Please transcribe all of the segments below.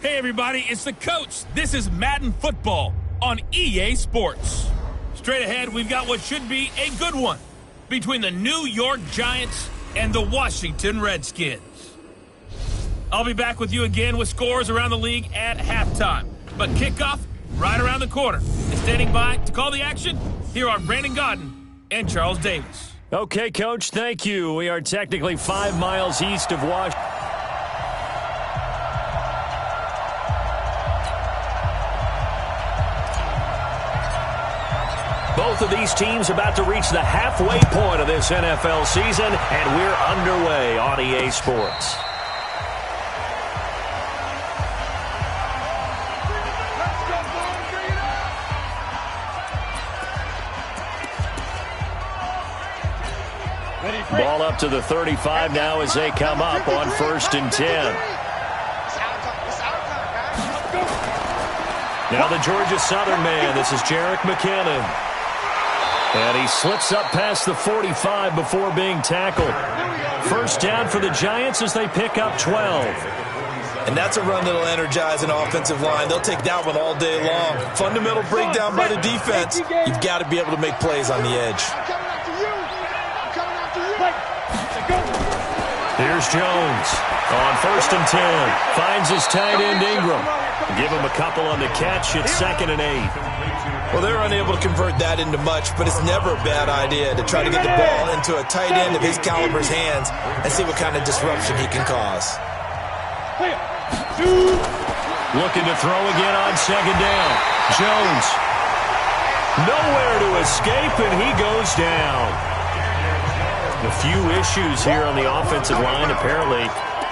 Hey everybody, it's the coach. This is Madden Football on EA Sports. Straight ahead, we've got what should be a good one between the New York Giants and the Washington Redskins. I'll be back with you again with scores around the league at halftime. But kickoff right around the corner. And standing by to call the action, here are Brandon Godden and Charles Davis. Okay, Coach, thank you. We are technically 5 miles east of Washington. Both of these teams about to reach the halfway point of this NFL season, and we're underway on EA Sports. Ball up to the 35 now as they come up on 1st and 10. Now the Georgia Southern man, this is Jerick McKinnon. And he slips up past the 45 before being tackled. First down for the Giants as they pick up 12. And that's a run that'll energize an offensive line. They'll take that one all day long. Fundamental breakdown by the defense. You've got to be able to make plays on the edge. Here's Jones on 1st and 10. Finds his tight end Ingram. Give him a couple on the catch. It's 2nd and 8. Well, they're unable to convert that into much, but it's never a bad idea to try to get the ball into a tight end of his caliber's hands and see what kind of disruption he can cause. Looking to throw again on 2nd down. Jones. Nowhere to escape, and he goes down. A few issues here on the offensive line. Apparently,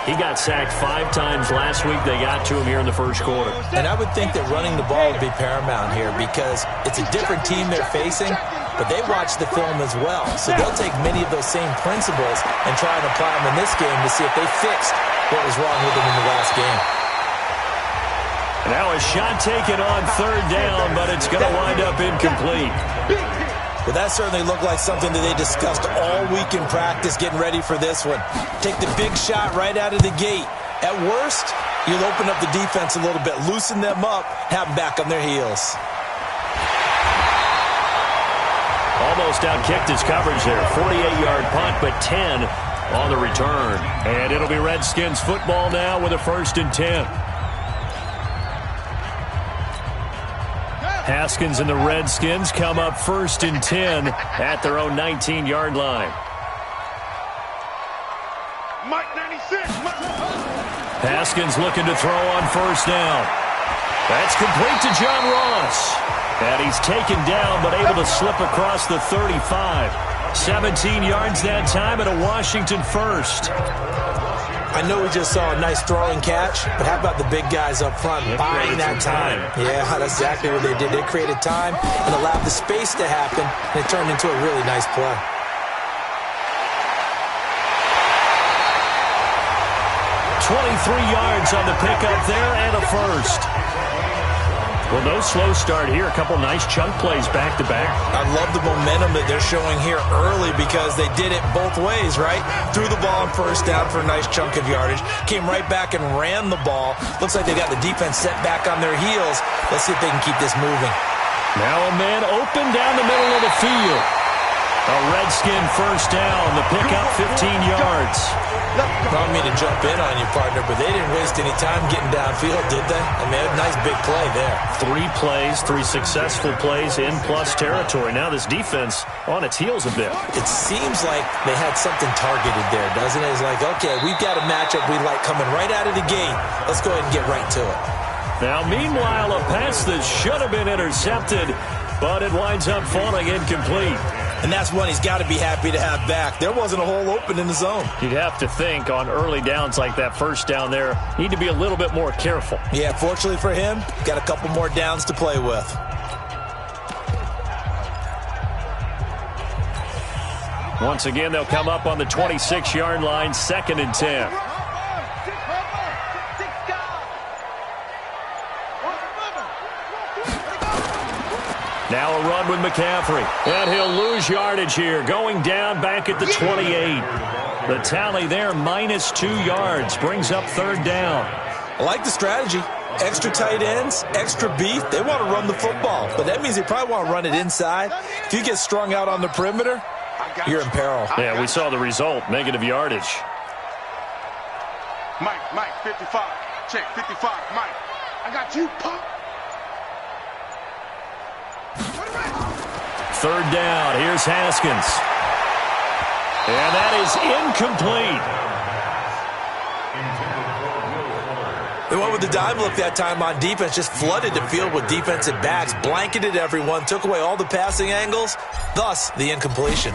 he got sacked 5 times last week. They got to him here in the first quarter. And I would think that running the ball would be paramount here because it's a different team they're facing, but they watch the film as well. So they'll take many of those same principles and try and apply them in this game to see if they fixed what was wrong with them in the last game. Now a shot taken on 3rd down, but it's going to wind up incomplete. Well, that certainly looked like something that they discussed all week in practice getting ready for this one. Take the big shot right out of the gate. At worst, you'll open up the defense a little bit, loosen them up, have them back on their heels. Almost out-kicked his coverage there. 48-yard punt, but 10 on the return. And it'll be Redskins football now with a 1st and 10. Haskins and the Redskins come up 1st and 10 at their own 19-yard line. Mike 96. Haskins looking to throw on 1st down. That's complete to John Ross. And he's taken down but able to slip across the 35. 17 yards that time and a Washington 1st. I know we just saw a nice throwing catch, but how about the big guys up front buying that time? Yeah, that's exactly what they did. They created time and allowed the space to happen, and it turned into a really nice play. yards on the pickup there and a 1st. Well, no slow start here. A couple nice chunk plays back-to-back. I love the momentum that they're showing here early because they did it both ways, right? Threw the ball on 1st down for a nice chunk of yardage. Came right back and ran the ball. Looks like they got the defense set back on their heels. Let's see if they can keep this moving. Now a man open down the middle of the field. A Redskin 1st down. The pickup 15 yards. I don't mean to jump in on you, partner, but they didn't waste any time getting downfield, did they? I mean, a nice big play there. 3 plays, 3 successful plays in plus territory. Now this defense on its heels a bit. It seems like they had something targeted there, doesn't it? It's like, okay, we've got a matchup we like coming right out of the gate. Let's go ahead and get right to it. Now, meanwhile, a pass that should have been intercepted, but it winds up falling incomplete. And that's one he's got to be happy to have back. There wasn't a hole open in the zone. You'd have to think on early downs like that 1st down there, need to be a little bit more careful. Yeah, fortunately for him, got a couple more downs to play with. Once again, they'll come up on the 26-yard line, 2nd and 10. Now a run with McCaffrey. And he'll lose yardage here. Going down back at the 28. The tally there, -2 yards. Brings up 3rd down. I like the strategy. Extra tight ends, extra beef, they want to run the football. But that means they probably want to run it inside. If you get strung out on the perimeter, you're in peril. Yeah, we saw the result, negative yardage. Mike, 55. Check, 55, Mike. I got you, pump. Third down, here's Haskins. And that is incomplete. They went with the dive look that time on defense, just flooded the field with defensive backs, blanketed everyone, took away all the passing angles, thus the incompletion.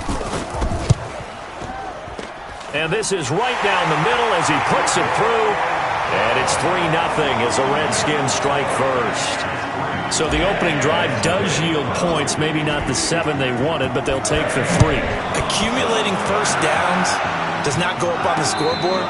And this is right down the middle as he puts it through. And it's 3-0 as the Redskins strike first. So the opening drive does yield points, maybe not the 7 they wanted, but they'll take the 3. Accumulating first downs does not go up on the scoreboard,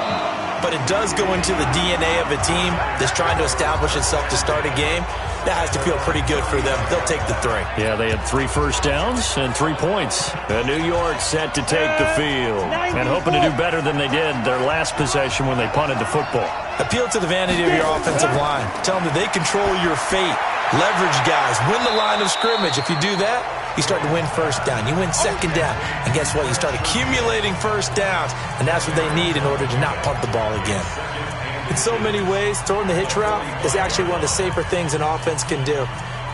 but it does go into the DNA of a team that's trying to establish itself to start a game. That has to feel pretty good for them. They'll take the 3. Yeah, they had 3 first downs and 3 points. And New York set to take the field and hoping to do better than they did their last possession when they punted the football. Appeal to the vanity of your offensive line. Tell them that they control your fate. Leverage guys. Win the line of scrimmage. If you do that, you start to win first down. You win second down. And guess what? You start accumulating first downs. And that's what they need in order to not punt the ball again. In so many ways, throwing the hitch route is actually one of the safer things an offense can do.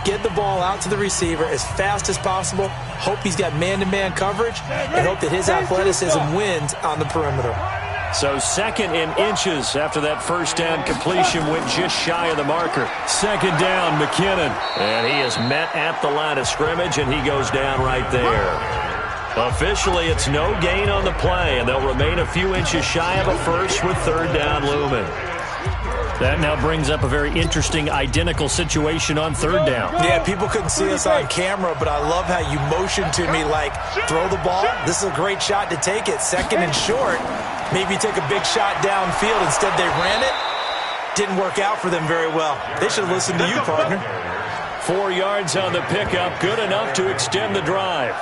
Get the ball out to the receiver as fast as possible. Hope he's got man-to-man coverage. And hope that his athleticism wins on the perimeter. So 2nd in inches after that first down completion went just shy of the marker. 2nd down, McKinnon. And he is met at the line of scrimmage, and he goes down right there. Officially, it's no gain on the play, and they'll remain a few inches shy of a first with 3rd down looming. That now brings up a very interesting identical situation on 3rd down. Yeah, people couldn't see us on camera, but I love how you motioned to me like, throw the ball. This is a great shot to take it. 2nd and short. Maybe take a big shot downfield. Instead, they ran it. Didn't work out for them very well. They should have listened to you, partner. 4 yards on the pickup, good enough to extend the drive.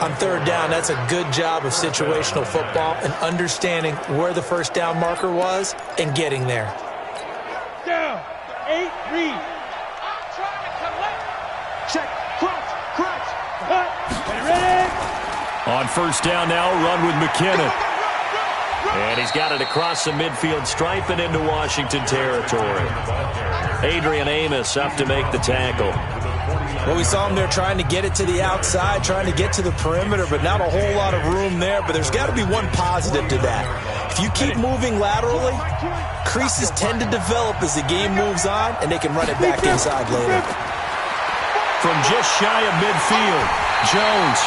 On 3rd down, that's a good job of situational football and understanding where the first down marker was and getting there. Down, 8-3. Check, crunch. Ready? On 1st down now, run with McKinnon. And he's got it across the midfield stripe and into Washington territory. Adrian Amos up to make the tackle. Well, we saw him there trying to get it to the outside, trying to get to the perimeter, but not a whole lot of room there. But there's got to be one positive to that. If you keep moving laterally, creases tend to develop as the game moves on, and they can run it back inside later. From just shy of midfield, Jones.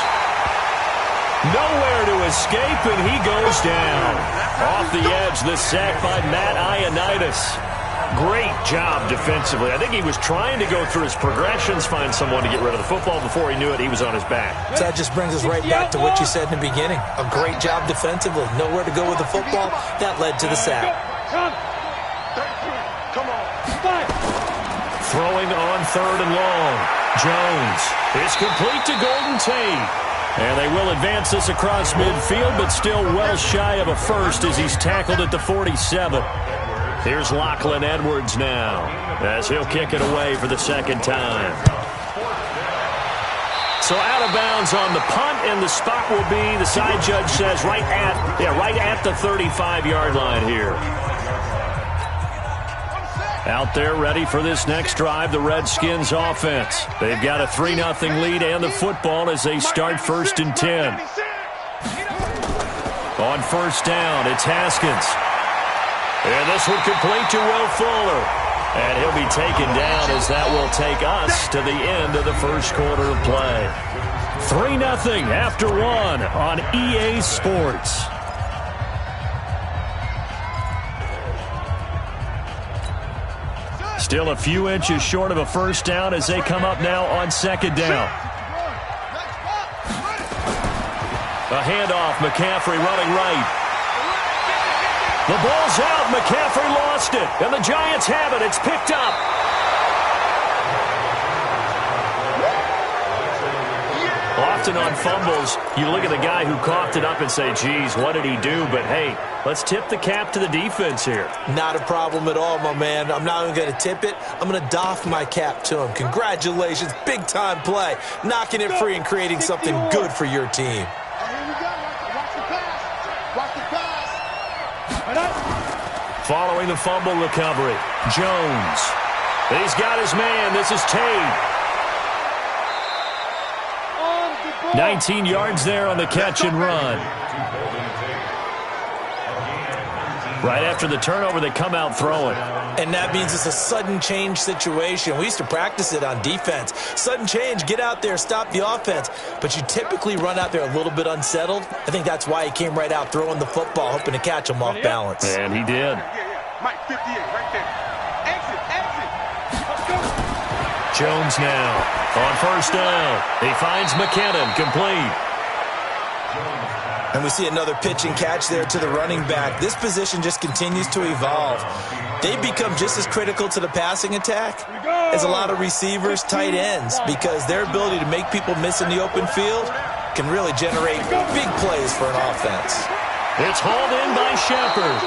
Nowhere to escape, and he goes down. Off the edge, the sack by Matt Ioannidis. Great job defensively. I think he was trying to go through his progressions, find someone to get rid of the football. Before he knew it, he was on his back. So that just brings us right back to what you said in the beginning. A great job defensively. Nowhere to go with the football. That led to the sack. Come on. Throwing on 3rd and long. Jones is complete to Golden Tate. And they will advance this across midfield, but still well shy of a first as he's tackled at the 47. Here's Lachlan Edwards now as he'll kick it away for the 2nd time. So out of bounds on the punt, and the spot will be, the side judge says, right at the 35-yard line here. Out there ready for this next drive, the Redskins offense. They've got a 3-0 lead and the football as they start 1st and 10. On 1st down, it's Haskins. And this one complete to Will Fuller. And he'll be taken down as that will take us to the end of the 1st quarter of play. 3-0 after 1 on EA Sports. Still a few inches short of a first down as they come up now on 2nd down. A handoff, McCaffrey running right. The ball's out, McCaffrey lost it, and the Giants have it. It's picked up. Often on fumbles, you look at the guy who coughed it up and say, geez, what did he do? But hey, Let's tip the cap to the defense here. Not a problem at all, my man. I'm not even going to tip it. I'm going to doff my cap to him. Congratulations. Big-time play. Knocking it free and creating something good for your team. Following the fumble recovery, Jones. He's got his man. This is Tate. 19 yards there on the catch and run. Right after the turnover, they come out throwing. And that means it's a sudden change situation. We used to practice it on defense. Sudden change, get out there, stop the offense. But you typically run out there a little bit unsettled. I think that's why he came right out throwing the football, hoping to catch him off balance. And he did. Mike, 58, right there. Exit. Let's go. Jones now on first down. He finds McKinnon, complete. And we see another pitch and catch there to the running back. This position just continues to evolve. They become just as critical to the passing attack as a lot of receivers, tight ends, because their ability to make people miss in the open field can really generate big plays for an offense. It's hauled in by Shepard.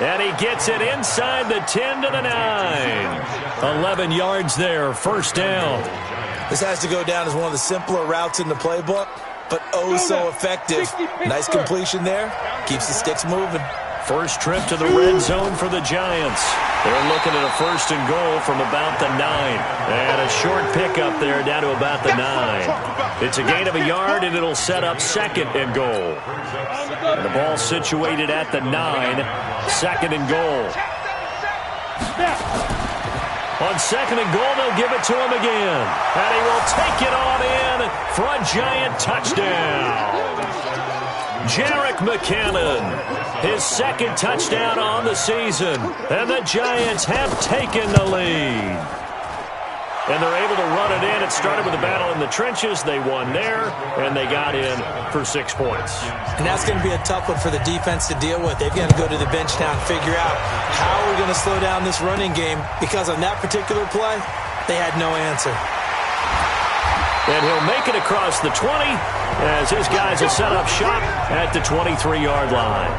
And he gets it inside the 10 to the 9. 11 yards there, first down. This has to go down as one of the simpler routes in the playbook, but oh so effective. Nice completion there. Keeps the sticks moving. First trip to the red zone for the Giants. They're looking at a first and goal from about the 9. And a short pickup there down to about the 9. It's a gain of a yard, and it'll set up second and goal. And the ball situated at the 9. Second and goal. On second and goal, they'll give it to him again. And he will take it on in for a Giant touchdown. Jarek McKinnon, his second touchdown on the season. And the Giants have taken the lead. And they're able to run it in. It started with a battle in the trenches. They won there, and they got in for 6 points. And that's going to be a tough one for the defense to deal with. They've got to go to the bench now and figure out how we're going to slow down this running game, because on that particular play, they had no answer. And he'll make it across the 20 as his guys will set up shop at the 23-yard line.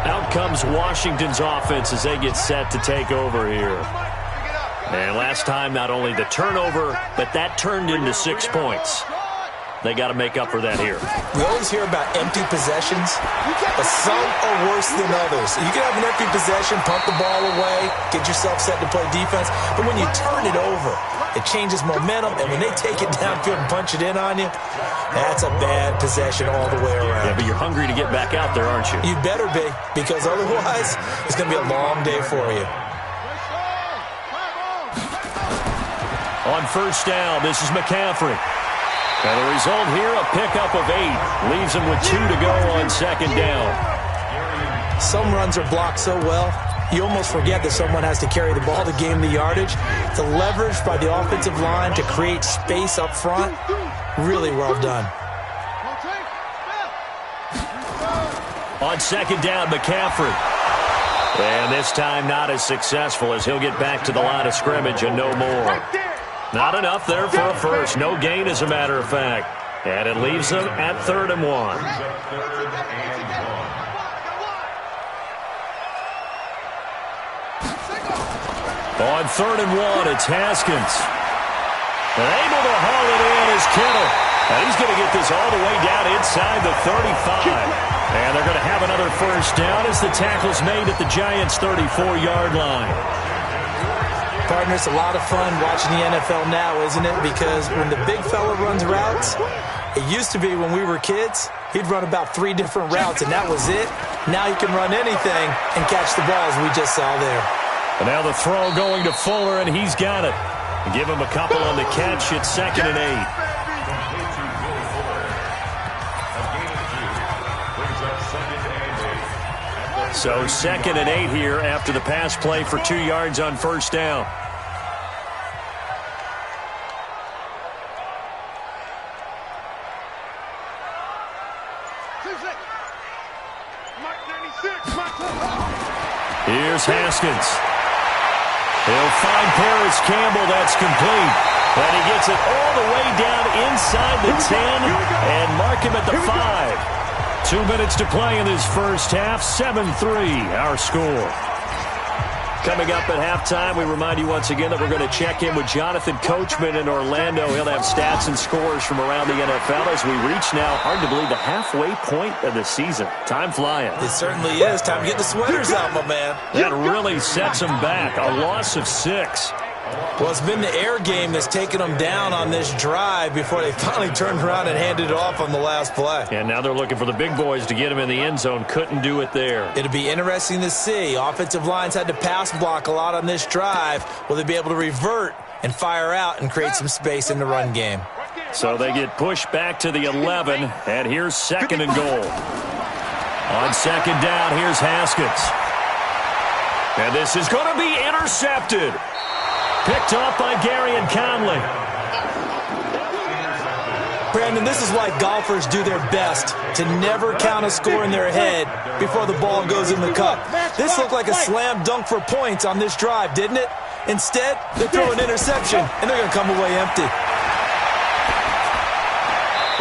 Out comes Washington's offense as they get set to take over here. And last time, not only the turnover, but that turned into 6 points. They got to make up for that here. We always hear about empty possessions, but some are worse than others. You can have an empty possession, pump the ball away, get yourself set to play defense, but when you turn it over, it changes momentum, and when they take it downfield and punch it in on you, that's a bad possession all the way around. Yeah, but you're hungry to get back out there, aren't you? You better be, because otherwise, it's going to be a long day for you. On first down, this is McCaffrey. And the result here, a pickup of 8. Leaves him with 2 to go on second down. Some runs are blocked so well, you almost forget that someone has to carry the ball to gain the yardage. The leverage by the offensive line to create space up front, really well done. On second down, McCaffrey. And this time not as successful as he'll get back to the line of scrimmage and no more. Not enough there for a first. No gain, as a matter of fact. And it leaves them at 3rd and 1. On 3rd and 1, it's Haskins. And able to haul it in is Kittle. And he's going to get this all the way down inside the 35. And they're going to have another first down as the tackle's made at the Giants' 34-yard line. Partner, it's a lot of fun watching the NFL now, isn't it? Because when the big fella runs routes, it used to be when we were kids, he'd run about 3 different routes, and that was it. Now he can run anything and catch the ball, as we just saw there. And now the throw going to Fuller, and he's got it. Give him a couple on the catch. It's 2nd and 8. So 2nd and 8 here after the pass play for 2 yards on first down. Here's Haskins. He'll find Paris Campbell. That's complete. And he gets it all the way down inside the 10 and mark him at the 5. 2 minutes to play in this first half. 7-3, our score. Coming up at halftime, we remind you once again that we're going to check in with Jonathan Coachman in Orlando. He'll have stats and scores from around the NFL as we reach now, hard to believe, the halfway point of the season. Time flying. It certainly is. Time to get the sweaters out, my man. That really sets them back. A loss of 6. Well, it's been the air game that's taken them down on this drive before they finally turned around and handed it off on the last play. And now they're looking for the big boys to get him in the end zone. Couldn't do it there. It'll be interesting to see. Offensive lines had to pass block a lot on this drive. Will they be able to revert and fire out and create some space in the run game? So they get pushed back to the 11, and here's 2nd and goal. On 2nd down, here's Haskins. And this is going to be intercepted. Picked off by Gary and Conley. Brandon, this is why golfers do their best to never count a score in their head before the ball goes in the cup. This looked like a slam dunk for points on this drive, didn't it? Instead, they throw an interception, and they're going to come away empty.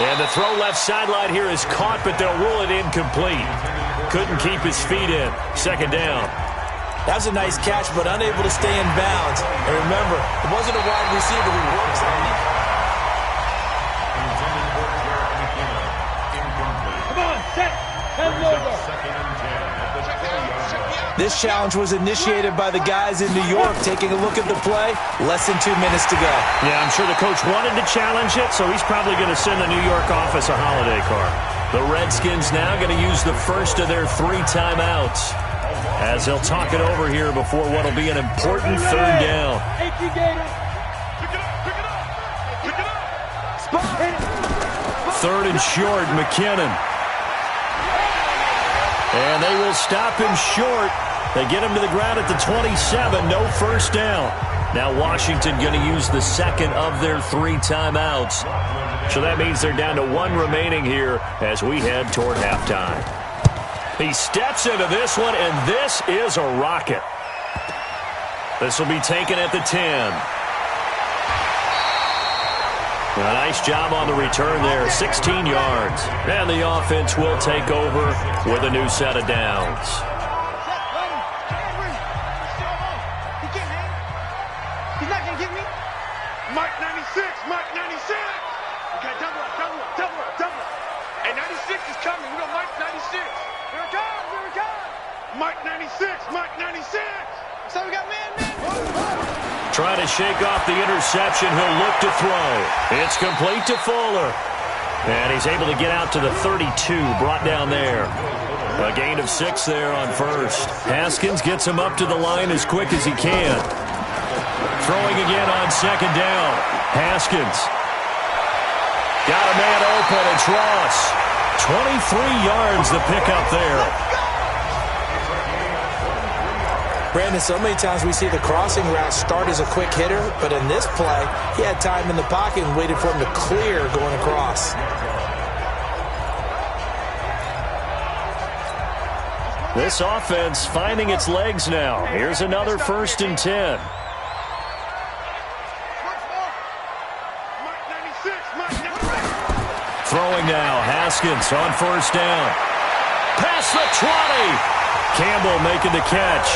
And the throw left sideline here is caught, but they'll rule it incomplete. Couldn't keep his feet in. 2nd down. That was a nice catch, but unable to stay in bounds. And remember, it wasn't a wide receiver who works on it. Come on, set. This challenge was initiated by the guys in New York. Taking a look at the play, less than 2 minutes to go. Yeah, I'm sure the coach wanted to challenge it, so he's probably going to send the New York office a holiday card. The Redskins now going to use the first of their 3 timeouts, as they'll talk it over here before what will be an important 3rd down. 3rd and short, McKinnon. And they will stop him short. They get him to the ground at the 27. No first down. Now Washington going to use the 2nd of their 3 timeouts. So that means they're down to 1 remaining here as we head toward halftime. He steps into this one, and this is a rocket. This will be taken at the 10. A nice job on the return there, 16 yards. And the offense will take over with a new set of downs. He's not going to get me. Mike 96, Mike 96. Okay, double up. And 96 is coming. We got Mike 96. Here it comes. Mike 96, Mike 96. So we got man. Trying to shake off the interception. He'll look to throw. It's complete to Fuller. And he's able to get out to the 32, brought down there. A gain of 6 there on first. Haskins gets him up to the line as quick as he can. Throwing again on 2nd down. Haskins. Got a man open. It's Ross. 23 yards the pickup there. Brandon, so many times we see the crossing route start as a quick hitter, but in this play, he had time in the pocket and waited for him to clear going across. This offense finding its legs now. Here's another 1st and 10. Throwing now, Haskins on 1st down. Past the 20. Campbell making the catch.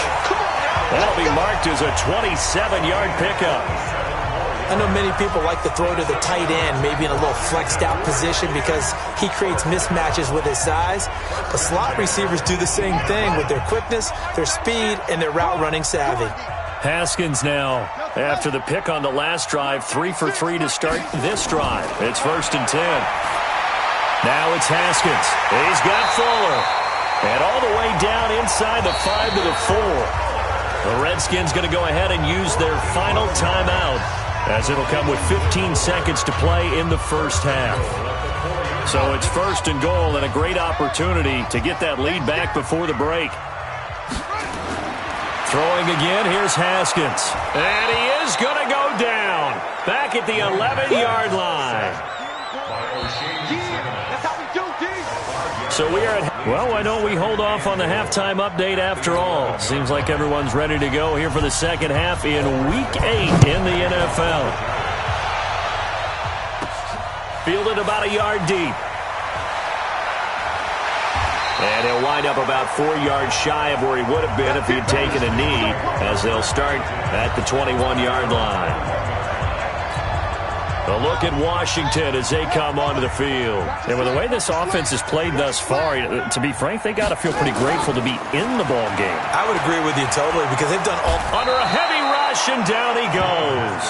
That'll be marked as a 27-yard pickup. I know many people like to throw to the tight end, maybe in a little flexed out position because he creates mismatches with his size. But slot receivers do the same thing with their quickness, their speed, and their route running savvy. Haskins now, after the pick on the last drive, 3 for 3 to start this drive. It's 1st and 10. Now it's Haskins. He's got Fuller. And all the way down inside the 5 to the 4. The Redskins going to go ahead and use their final timeout, as it'll come with 15 seconds to play in the first half. So it's 1st and goal and a great opportunity to get that lead back before the break. Throwing again, here's Haskins. And he is going to go down back at the 11-yard line. So we are at, well, why don't we hold off on the halftime update after all? Seems like everyone's ready to go here for the second half in Week 8 in the NFL. Fielded about a yard deep. And he'll wind up about 4 yards shy of where he would have been if he had taken a knee, as they'll start at the 21-yard line. A look at Washington as they come onto the field. And with the way this offense has played thus far, to be frank, they got to feel pretty grateful to be in the ball game. I would agree with you totally because they've done all... Under a heavy rush, and down he goes.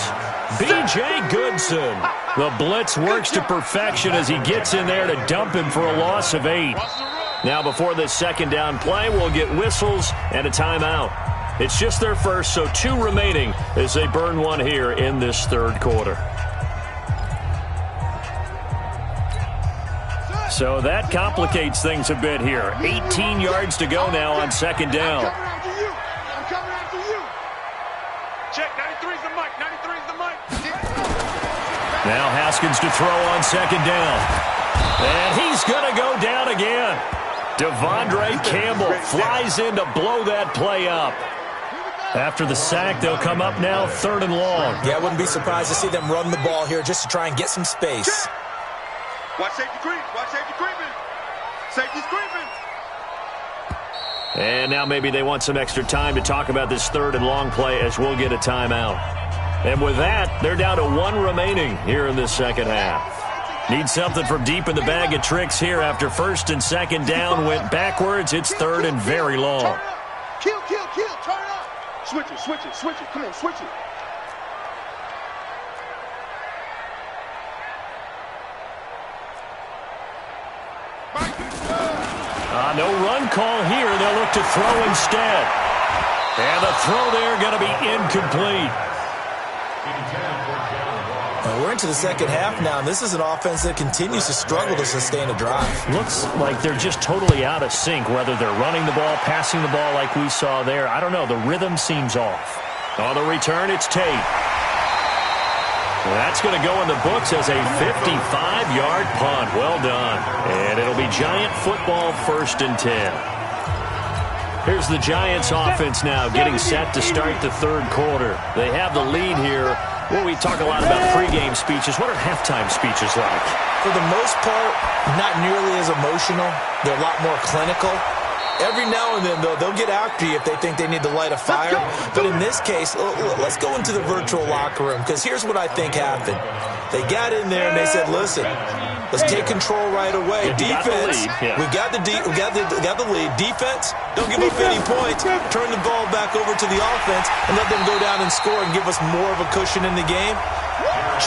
B.J. Goodson. The blitz works to perfection as he gets in there to dump him for a loss of 8. Now, before this second down play, we'll get whistles and a timeout. It's just their first, so 2 remaining as they burn one here in this third quarter. So that complicates things a bit here. 18 yards to go now on second down. I'm coming after you. Check, 93's the mic. 93's the mic. Now Haskins to throw on second down. And he's going to go down again. Devondre Campbell flies in to blow that play up. After the sack, they'll come up now third and long. Yeah, I wouldn't be surprised to see them run the ball here just to try and get some space. Watch safety creep. Watch safety creeping. Safety's creeping. And now maybe they want some extra time to talk about this third and long play as we'll get a timeout. And with that, they're down to 1 remaining here in this second half. Need something from deep in the bag of tricks here after first and second down went backwards. It's third and very long. Kill, kill, kill. Turn it up. Switch it, switch it, switch it. Come on, switch it. No run call here. They'll look to throw instead. And the throw there going to be incomplete. We're into the second half now, and this is an offense that continues to struggle to sustain a drive. Looks like they're just totally out of sync, whether they're running the ball, passing the ball like we saw there. I don't know. The rhythm seems off. On the return, it's Tate. That's going to go in the books as a 55-yard punt. Well done. And it'll be Giant football, 1st and 10. Here's the Giants offense now getting set to start the third quarter. They have the lead here. Well, we talk a lot about pregame speeches. What are halftime speeches like? For the most part, not nearly as emotional. They're a lot more clinical. Every now and then, though, they'll get after you if they think they need to light a fire. But in this case, let's go into the virtual locker room, because here's what I think happened. They got in there and they said, listen, let's take control right away. Defense, we got the lead. Defense, don't give up any points. Turn the ball back over to the offense and let them go down and score and give us more of a cushion in the game.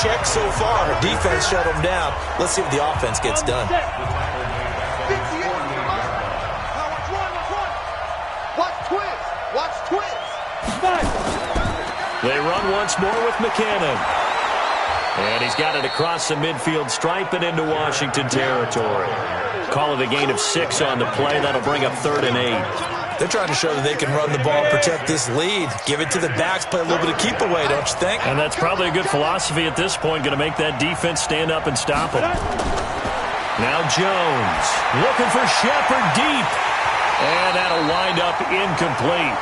Check so far. Defense shut them down. Let's see what the offense gets done. They run once more with McKinnon. And he's got it across the midfield stripe and into Washington territory. Call it a gain of 6 on the play. That'll bring up 3rd and 8. They're trying to show that they can run the ball, protect this lead. Give it to the backs, play a little bit of keep away, don't you think? And that's probably a good philosophy at this point, going to make that defense stand up and stop them. Now Jones looking for Shepard deep. And that'll wind up incomplete.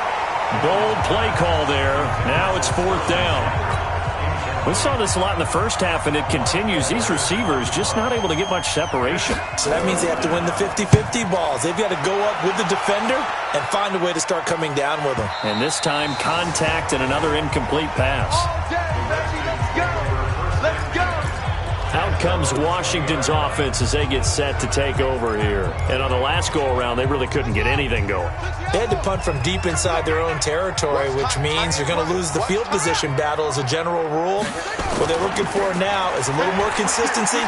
Bold play call there. Now it's 4th down. We saw this a lot in the first half, and it continues. These receivers just not able to get much separation. So that means they have to win the 50-50 balls. They've got to go up with the defender and find a way to start coming down with them. And this time, contact and another incomplete pass. Out comes Washington's offense as they get set to take over here. And on the last go-around, they really couldn't get anything going. They had to punt from deep inside their own territory, which means you're going to lose the field position battle as a general rule. What they're looking for now is a little more consistency,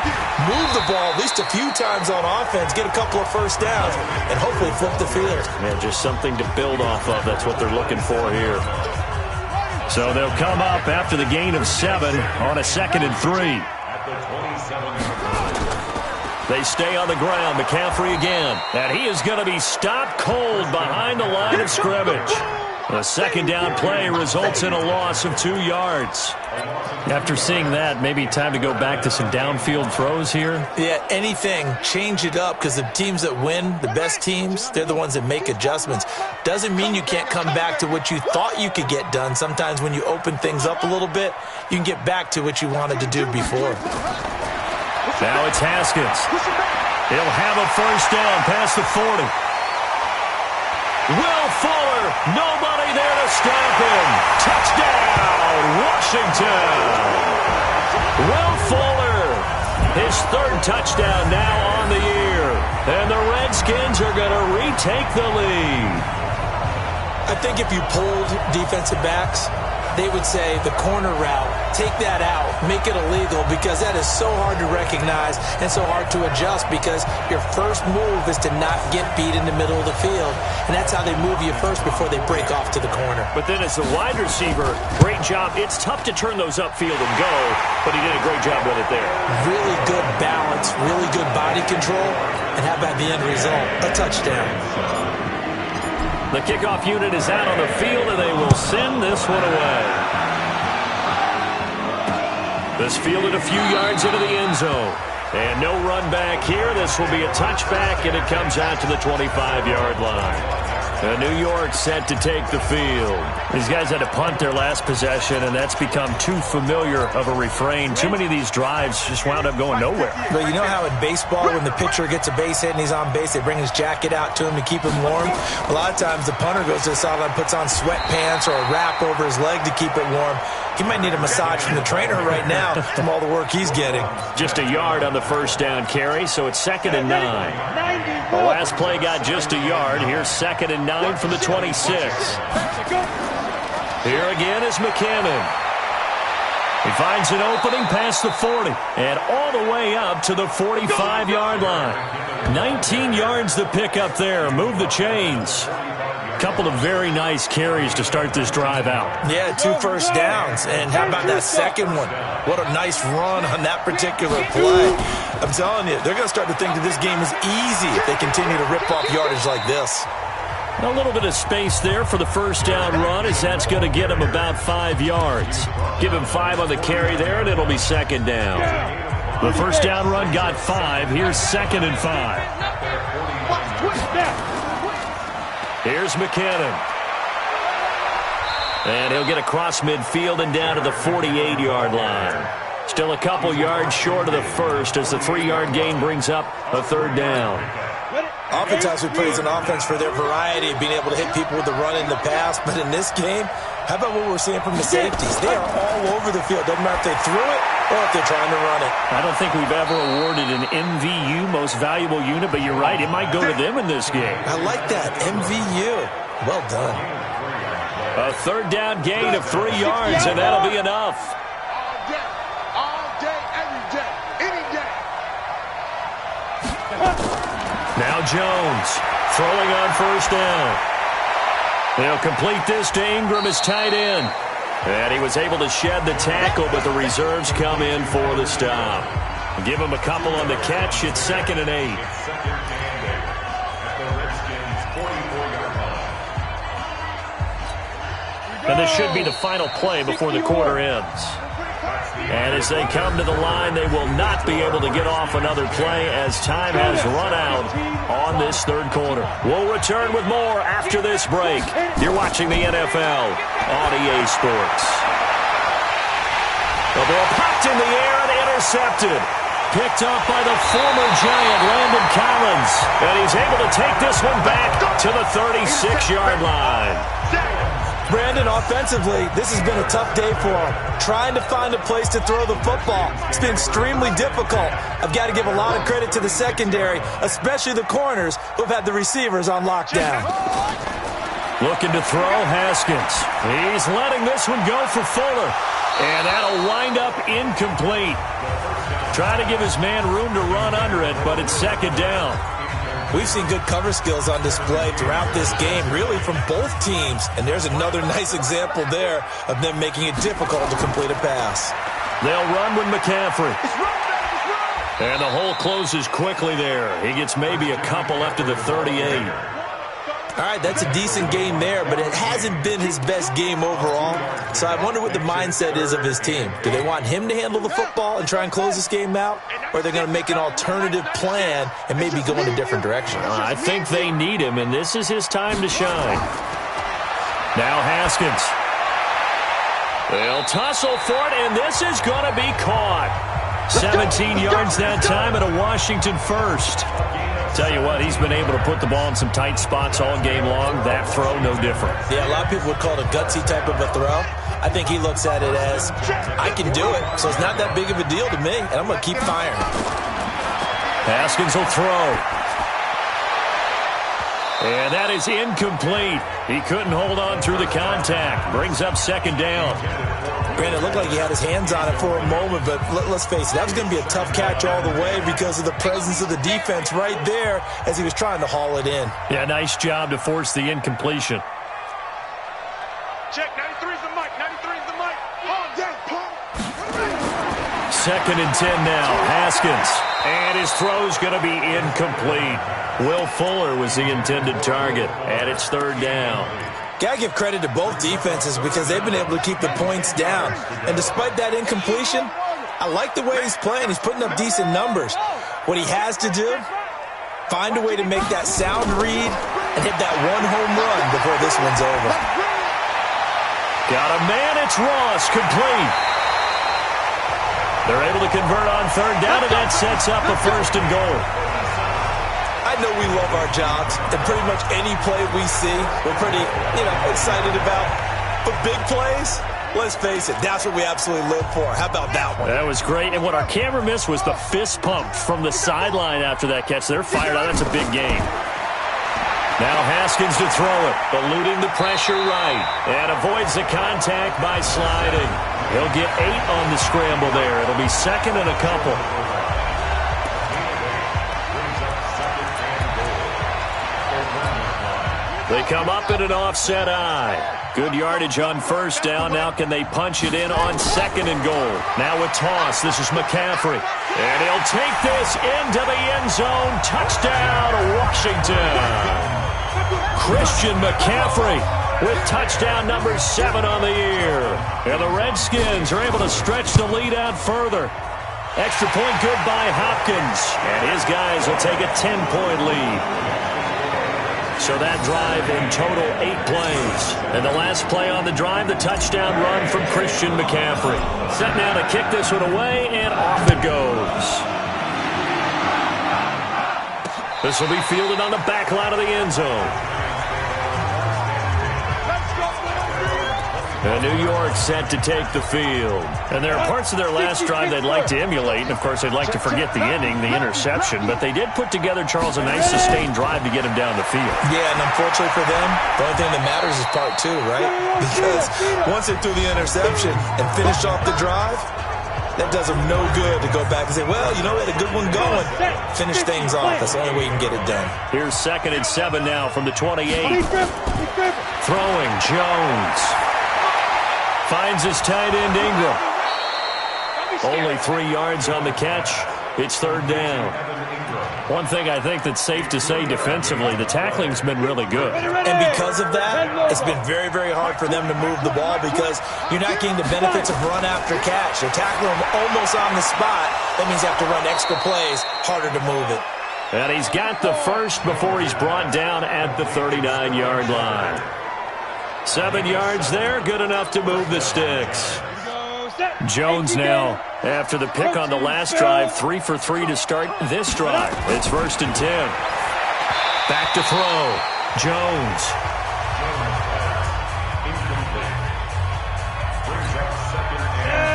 move the ball at least a few times on offense, get a couple of first downs, and hopefully flip the field. Yeah, just something to build off of. That's what they're looking for here. So they'll come up after the gain of 7 on a 2nd and 3. They stay on the ground. McCaffrey again. And he is going to be stopped cold behind the line of scrimmage. The second down play results in a loss of 2 yards. After seeing that, maybe time to go back to some downfield throws here. Yeah, anything. Change it up, because the teams that win, the best teams, they're the ones that make adjustments. Doesn't mean you can't come back to what you thought you could get done. Sometimes when you open things up a little bit, you can get back to what you wanted to do before. Now it's Haskins. He'll have a first down past the 40. Will Fuller, nobody there to stop him. Touchdown, Washington. Will Fuller, his third touchdown now on the year. And the Redskins are going to retake the lead. I think if you polled defensive backs, they would say the corner route, take that out, make it illegal, because that is so hard to recognize and so hard to adjust, because your first move is to not get beat in the middle of the field, and that's how they move you first before they break off to the corner. But then as a wide receiver, great job. It's tough to turn those upfield and go, but he did a great job with it there. Really good balance, really good body control, and how about the end result? A touchdown. The kickoff unit is out on the field, and they will send this one away. This fielded a few yards into the end zone. And no run back here. This will be a touchback, and it comes out to the 25-yard line. New York set to take the field. These guys had to punt their last possession, and that's become too familiar of a refrain. Too many of these drives just wound up going nowhere. But you know how in baseball, when the pitcher gets a base hit and he's on base, they bring his jacket out to him to keep him warm? A lot of times the punter goes to the sideline, puts on sweatpants or a wrap over his leg to keep it warm. He might need a massage from the trainer right now from all the work he's getting. Just a yard on the first down carry, so it's 2nd and 9. The last play got just a yard. Here's 2nd and 9 from the 26. Here again is McCammon. He finds an opening past the 40 and all the way up to the 45-yard line. 19 yards to pick up there. Move the chains. Couple of very nice carries to start this drive out. Yeah, 2 first downs. And how about that second one? What a nice run on that particular play. I'm telling you, they're going to start to think that this game is easy if they continue to rip off yardage like this. A little bit of space there for the first down run, as that's going to get him about 5 yards. Give him 5 on the carry there, and it'll be 2nd down. The first down run got 5. Here's 2nd and 5. Here's McCannon. And he'll get across midfield and down to the 48-yard line. Still a couple yards short of the first as the 3-yard gain brings up a 3rd down. Oftentimes we praise an offense for their variety of being able to hit people with the run and the pass, but in this game, how about what we're seeing from the safeties? They are all over the field. Doesn't matter if they threw it or if they're trying to run it. I don't think we've ever awarded an MVU, most valuable unit, but you're right, it might go to them in this game. I like that, MVU. Well done. A 3rd down gain of 3 yards, and that'll be enough. All day, every day, any day. Now Jones throwing on first down. They'll complete this to Ingram as tight end. And he was able to shed the tackle, but the reserves come in for the stop. Give him a couple on the catch. It's 2nd and 8. And this should be the final play before the quarter ends. And as they come to the line, they will not be able to get off another play as time has run out on this 3rd quarter. We'll return with more after this break. You're watching the NFL on EA Sports. The ball popped in the air and intercepted. Picked up by the former Giant, Landon Collins. And he's able to take this one back to the 36-yard line. Brandon, offensively, this has been a tough day for him. Trying to find a place to throw the football. It's been extremely difficult. I've got to give a lot of credit to the secondary, especially the corners who have had the receivers on lockdown. Looking to throw, Haskins. He's letting this one go for Fuller. And that'll wind up incomplete. Trying to give his man room to run under it, but it's 2nd down. We've seen good cover skills on display throughout this game, really from both teams. And there's another nice example there of them making it difficult to complete a pass. They'll run with McCaffrey. And the hole closes quickly there. He gets maybe a couple up to the 38. All right, that's a decent game there, but it hasn't been his best game overall. So I wonder what the mindset is of his team. Do they want him to handle the football and try and close this game out? Or are they going to make an alternative plan and maybe go in a different direction? I think they need him, and this is his time to shine. Now Haskins. They'll tussle for it, and this is going to be caught. 17 yards that time and a Washington first. Tell you what, he's been able to put the ball in some tight spots all game long. That throw, no different. Yeah, a lot of people would call it a gutsy type of a throw. I think he looks at it as, I can do it, so it's not that big of a deal to me, and I'm going to keep firing. Haskins will throw. And that is incomplete. He couldn't hold on through the contact. Brings up second down. Brandon, it looked like he had his hands on it for a moment, but let's face it, that was going to be a tough catch all the way because of the presence of the defense right there as he was trying to haul it in. Yeah, nice job to force the incompletion. Check, 93 is the mic, 93 is the mic. Oh, damn, Paul. 2nd and 10 now. Haskins. And his throw's going to be incomplete. Will Fuller was the intended target, and it's 3rd down. Got to give credit to both defenses because they've been able to keep the points down. And despite that incompletion, I like the way he's playing. He's putting up decent numbers. What he has to do, find a way to make that sound read and hit that one home run before this one's over. Got a man, it's Ross, complete. They're able to convert on 3rd down, and that sets up a 1st and goal. I know we love our jobs, and pretty much any play we see, we're pretty, excited about. But big plays, let's face it, that's what we absolutely live for. How about that one? That was great, and what our camera missed was the fist pump from the sideline after that catch. They're fired out. That's a big game. Now Haskins to throw it, eluding the pressure right, and avoids the contact by sliding. He'll get 8 on the scramble there. It'll be 2nd and a couple. They come up in an offset eye. Good yardage on 1st down. Now can they punch it in on 2nd and goal? Now a toss. This is McCaffrey. And he'll take this into the end zone. Touchdown, Washington. Christian McCaffrey with touchdown number 7 on the year. And the Redskins are able to stretch the lead out further. Extra point good by Hopkins. And his guys will take a 10-point lead. So that drive in total 8 plays. And the last play on the drive, the touchdown run from Christian McCaffrey. Set now to kick this one away, and off it goes. This will be fielded on the back line of the end zone. And New York set to take the field. And there are parts of their last drive they'd like to emulate. And, of course, they'd like to forget the inning, the interception. But they did put together, Charles, a nice sustained drive to get him down the field. Yeah, and unfortunately for them, the only thing that matters is part 2, right? Because once they threw the interception and finished off the drive, that does them no good to go back and say, well, we had a good one going. Finish things off. That's the only way you can get it done. Here's 2nd and 7 now from the 28. Throwing Jones. Finds his tight end, Ingram. Only 3 yards on the catch. It's 3rd down. One thing I think that's safe to say defensively, the tackling's been really good. And because of that, it's been very, very hard for them to move the ball because you're not getting the benefits of run after catch. They're tackling them almost on the spot. That means you have to run extra plays, harder to move it. And he's got the first before he's brought down at the 39-yard line. 7 yards there, good enough to move the sticks. Jones now, after the pick on the last drive, 3 for 3 to start this drive. It's 1st and 10. Back to throw. Jones.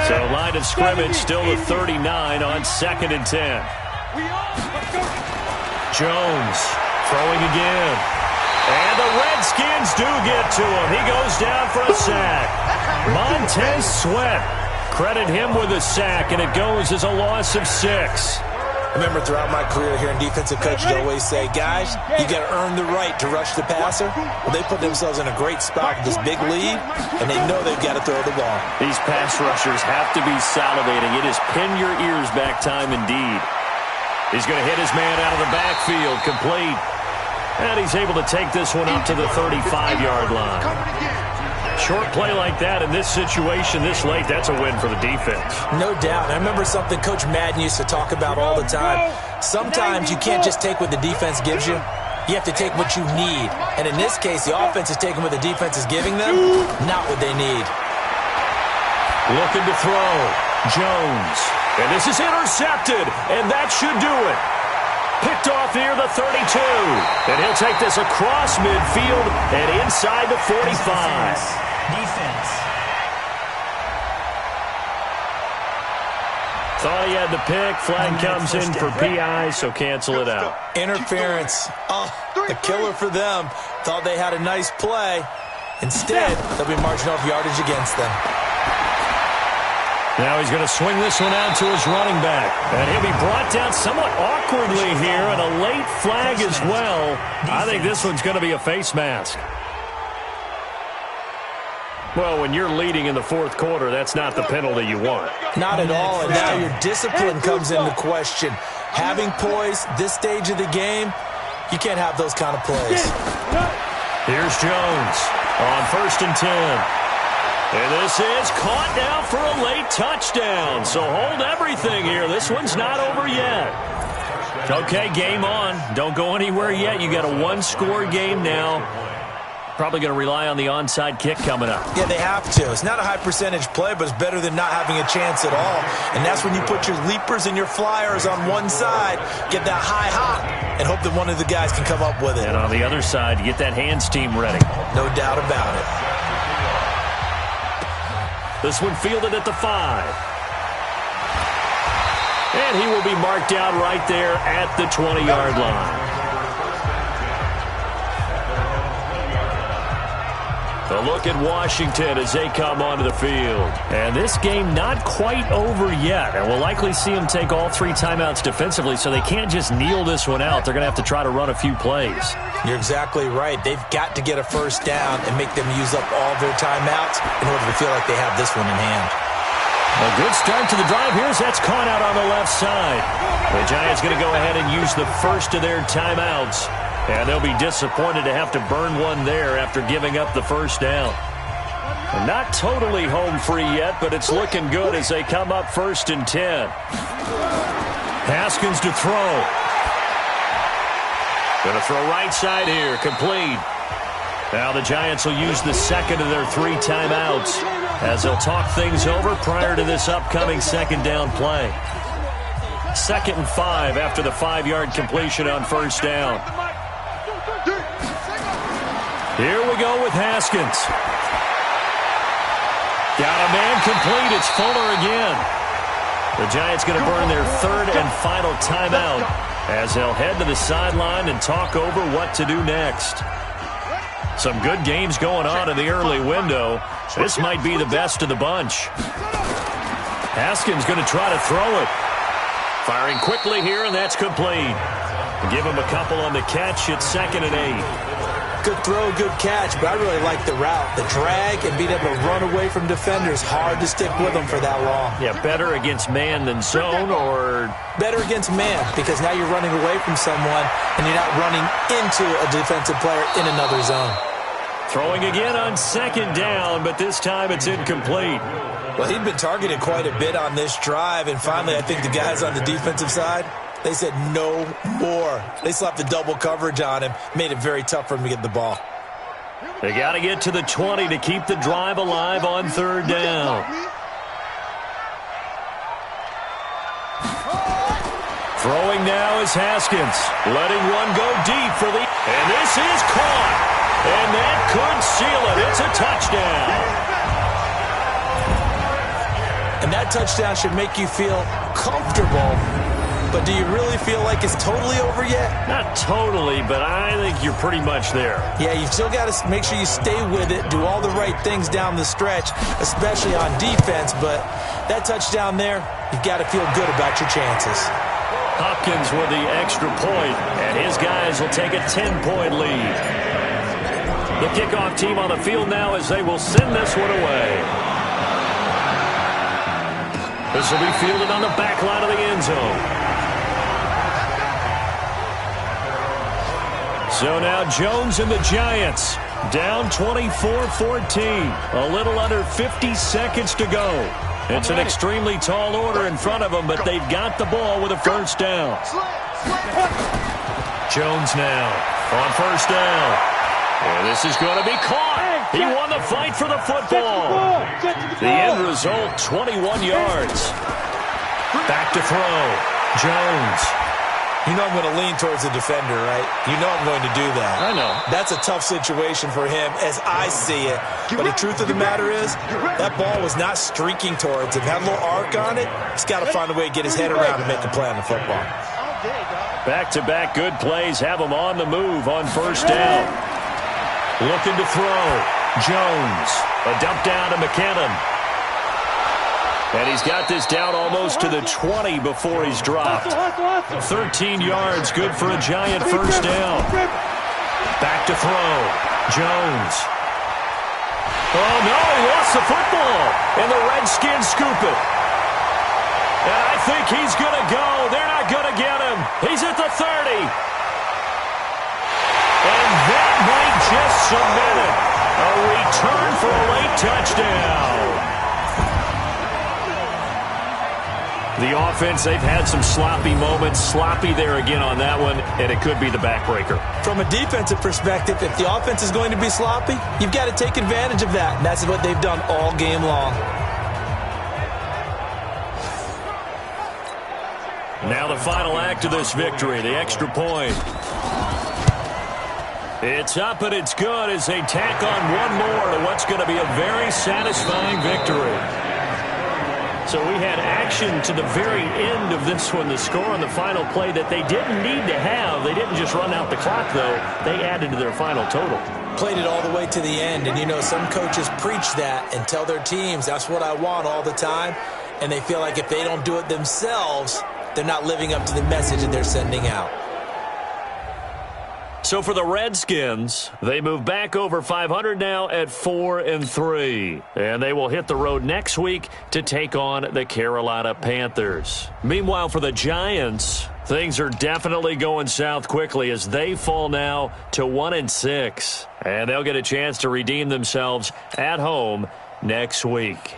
So line of scrimmage still at 39 on 2nd and 10. Jones throwing again. And the Redskins do get to him. He goes down for a sack. Montez Sweat. Credit him with a sack, and it goes as a loss of 6. I remember throughout my career here in defensive coaches always say, guys, you got to earn the right to rush the passer. Well, they put themselves in a great spot with this big lead, and they know they've got to throw the ball. These pass rushers have to be salivating. It is pin your ears back time indeed. He's going to hit his man out of the backfield, complete. And he's able to take this one up to the 35-yard line. Short play like that in this situation this late, that's a win for the defense. No doubt. I remember something Coach Madden used to talk about all the time. Sometimes you can't just take what the defense gives you. You have to take what you need. And in this case, the offense is taking what the defense is giving them, not what they need. Looking to throw. Jones. And this is intercepted, and that should do it. Picked off near the 32. And he'll take this across midfield and inside the 45. Defense. Thought he had the pick. Flag comes in for PI, so cancel it out. Interference. Oh, a killer for them. Thought they had a nice play. Instead, they'll be marching off yardage against them. Now he's going to swing this one out to his running back. And he'll be brought down somewhat awkwardly here, and a late flag as well. I think this one's going to be a face mask. Well, when you're leading in the fourth quarter, that's not the penalty you want. Not at all, and now your discipline comes into question. Having poise this stage of the game, you can't have those kind of plays. Here's Jones on 1st and 10. And this is caught now for a late touchdown. So hold everything here. This one's not over yet. Okay, game on. Don't go anywhere yet. You got a one-score game now. Probably going to rely on the onside kick coming up. Yeah, they have to. It's not a high-percentage play, but it's better than not having a chance at all. And that's when you put your leapers and your flyers on one side, get that high hop, and hope that one of the guys can come up with it. And on the other side, get that hands team ready. No doubt about it. This one fielded at the 5. And he will be marked out right there at the 20-yard line. A look at Washington as they come onto the field. And this game not quite over yet. And we'll likely see them take all 3 timeouts defensively, so they can't just kneel this one out. They're going to have to try to run a few plays. You're exactly right. They've got to get a first down and make them use up all their timeouts in order to feel like they have this one in hand. A good start to the drive here as that's caught out on the left side. The Giants going to go ahead and use the first of their timeouts. And they'll be disappointed to have to burn one there after giving up the first down. And not totally home free yet, but it's looking good as they come up 1st and 10. Haskins to throw. Going to throw right side here, complete. Now the Giants will use the second of their 3 timeouts as they'll talk things over prior to this upcoming second down play. 2nd and 5 after the 5-yard completion on first down. Here we go with Haskins. Got a man complete. It's Fuller again. The Giants going to burn their 3rd and final timeout as they'll head to the sideline and talk over what to do next. Some good games going on in the early window. This might be the best of the bunch. Haskins going to try to throw it. Firing quickly here, and that's complete. Give him a couple on the catch. It's 2nd and 8. Good throw, good catch, but I really like the route. The drag and being able to run away from defenders, hard to stick with them for that long. Yeah, better against man than zone, or? Better against man, because now you're running away from someone and you're not running into a defensive player in another zone. Throwing again on 2nd down, but this time it's incomplete. Well, he'd been targeted quite a bit on this drive, and finally I think the guys on the defensive side, they said no more. They slapped the double coverage on him, made it very tough for him to get the ball. They got to get to the 20 to keep the drive alive on 3rd down. Throwing now is Haskins, letting one go deep for the... And this is caught. And that could seal it. It's a touchdown. And that touchdown should make you feel comfortable. But do you really feel like it's totally over yet? Not totally, but I think you're pretty much there. Yeah, you've still got to make sure you stay with it, do all the right things down the stretch, especially on defense. But that touchdown there, you've got to feel good about your chances. Hopkins with the extra point, and his guys will take a 10-point lead. The kickoff team on the field now as they will send this one away. This will be fielded on the back line of the end zone. So now Jones and the Giants down 24-14. A little under 50 seconds to go. It's an extremely tall order in front of them, but they've got the ball with a first down. Jones now on first down. And this is going to be caught. He won the fight for the football. The end result, 21 yards. Back to throw. Jones. You know I'm going to lean towards the defender, right? You know I'm going to do that. I know. That's a tough situation for him as I see it. But the truth of the matter is, that ball was not streaking towards him. Had a little arc on it. He's got to find a way to get his head around and make a play on the football. Back-to-back good plays have him on the move on first down. Looking to throw. Jones. A dump down to McKinnon. And he's got this down almost to the 20 before he's dropped. 13 yards, good for a giant first down. Back to throw. Jones. Oh, no, he lost the football. And the Redskins scoop it. And I think he's going to go. They're not going to get him. He's at the 30. And that might just cement it. A return for a late touchdown. The offense, they've had some sloppy moments. Sloppy there again on that one, and it could be the backbreaker. From a defensive perspective, if the offense is going to be sloppy, you've got to take advantage of that. And that's what they've done all game long. Now the final act of this victory, the extra point. It's up and it's good as they tack on one more to what's going to be a very satisfying victory. So we had action to the very end of this one, the score on the final play that they didn't need to have. They didn't just run out the clock, though. They added to their final total. Played it all the way to the end, and you know some coaches preach that and tell their teams that's what I want all the time, and they feel like if they don't do it themselves, they're not living up to the message that they're sending out. So for the Redskins, they move back over 500 now at 4-3. And they will hit the road next week to take on the Carolina Panthers. Meanwhile, for the Giants, things are definitely going south quickly as they fall now to 1-6. And they'll get a chance to redeem themselves at home next week.